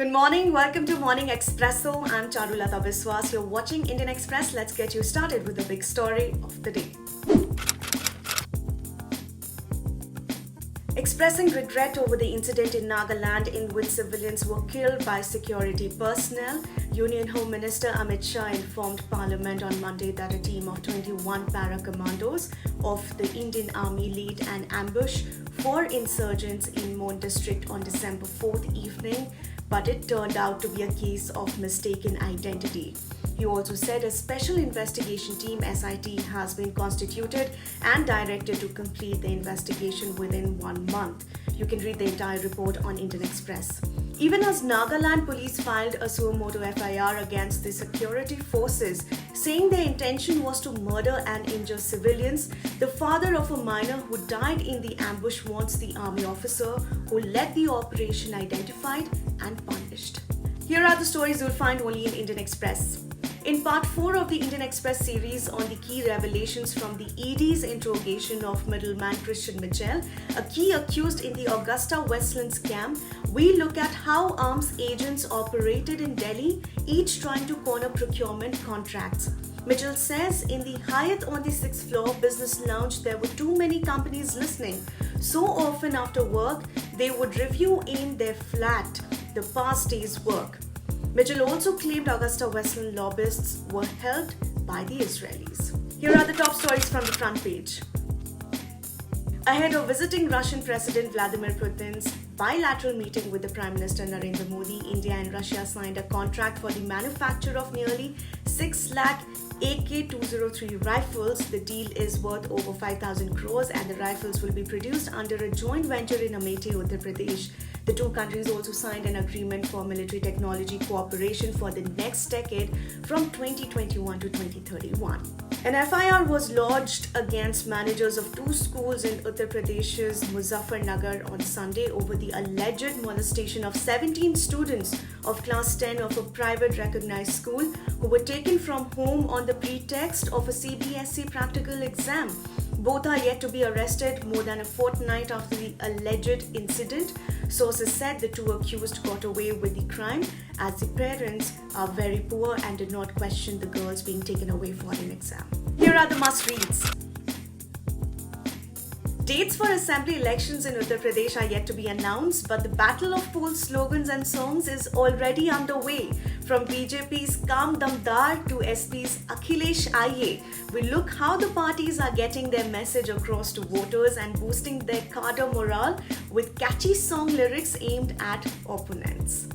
Good morning, welcome to Morning Expresso. I'm Charulata Biswas. You're watching Indian Express. Let's get you started with the big story of the day. Expressing regret over the incident in Nagaland in which civilians were killed by security personnel, Union Home Minister Amit Shah informed Parliament on Monday that a team of 21 para-commandos of the Indian Army lead an ambush for insurgents in Mon district on December 4th evening, but it turned out to be a case of mistaken identity. He also said a special investigation team SIT has been constituted and directed to complete the investigation within 1 month. You can read the entire report on Indian Express. Even as Nagaland police filed a suo motu FIR against the security forces, saying their intention was to murder and injure civilians, the father of a minor who died in the ambush wants the army officer who led the operation identified and punished. Here are the stories you'll find only in Indian Express. In part 4 of the Indian Express series on the key revelations from the ED's interrogation of middleman Christian Mitchell, a key accused in the Augusta Westland scam, we look at how arms agents operated in Delhi, each trying to corner procurement contracts. Mitchell says in the Hyatt on the 6th floor business lounge there were too many companies listening. So often after work, they would review in their flat the past day's work. Mitchell also claimed Augusta Westland lobbyists were helped by the Israelis. Here are the top stories from the front page. Ahead of visiting Russian President Vladimir Putin's bilateral meeting with the Prime Minister Narendra Modi, India and Russia signed a contract for the manufacture of nearly 6 lakh AK-203 rifles. The deal is worth over 5,000 crores and the rifles will be produced under a joint venture in Amethi, Uttar Pradesh. The two countries also signed an agreement for military technology cooperation for the next decade from 2021 to 2031. An FIR was lodged against managers of 2 schools in Uttar Pradesh's Muzaffarnagar on Sunday over the alleged molestation of 17 students of class 10 of a private recognized school who were taken from home on the pretext of a CBSE practical exam. Both are yet to be arrested more than a fortnight after the alleged incident. Sources said the 2 accused got away with the crime as the parents are very poor and did not question the girls being taken away for an exam. Here are the must-reads. Dates for assembly elections in Uttar Pradesh are yet to be announced, but the battle of poll slogans and songs is already underway. From BJP's Kam Damdar to SP's Akhilesh Aiye, we look how the parties are getting their message across to voters and boosting their cadre morale with catchy song lyrics aimed at opponents.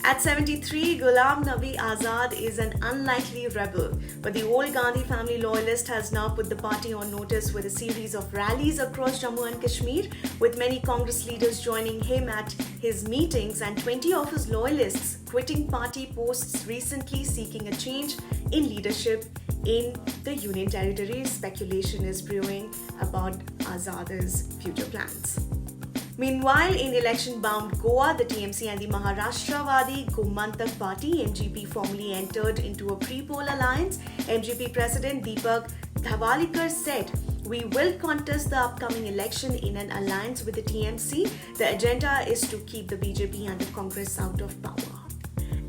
At 73, Ghulam Nabi Azad is an unlikely rebel, but the old Gandhi family loyalist has now put the party on notice with a series of rallies across Jammu and Kashmir, with many Congress leaders joining him at his meetings and 20 of his loyalists quitting party posts recently seeking a change in leadership in the Union Territory. Speculation is brewing about Azad's future plans. Meanwhile, in election-bound Goa, the TMC and the Maharashtrawadi Gomantak Party (MGP) formally entered into a pre-poll alliance. MGP President Deepak Dhavalikar said, "We will contest the upcoming election in an alliance with the TMC. The agenda is to keep the BJP and the Congress out of power."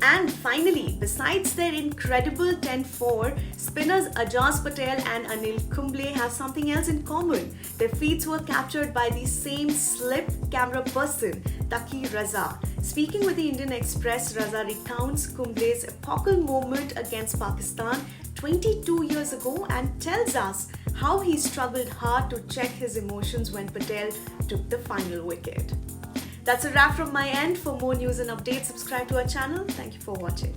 And finally, besides their incredible 10-4, spinners Ajaz Patel and Anil Kumble have something else in common. Their feats were captured by the same slip camera person, Taki Raza. Speaking with the Indian Express, Raza recounts Kumble's epochal moment against Pakistan 22 years ago and tells us how he struggled hard to check his emotions when Patel took the final wicket. That's a wrap from my end. For more news and updates, subscribe to our channel. Thank you for watching.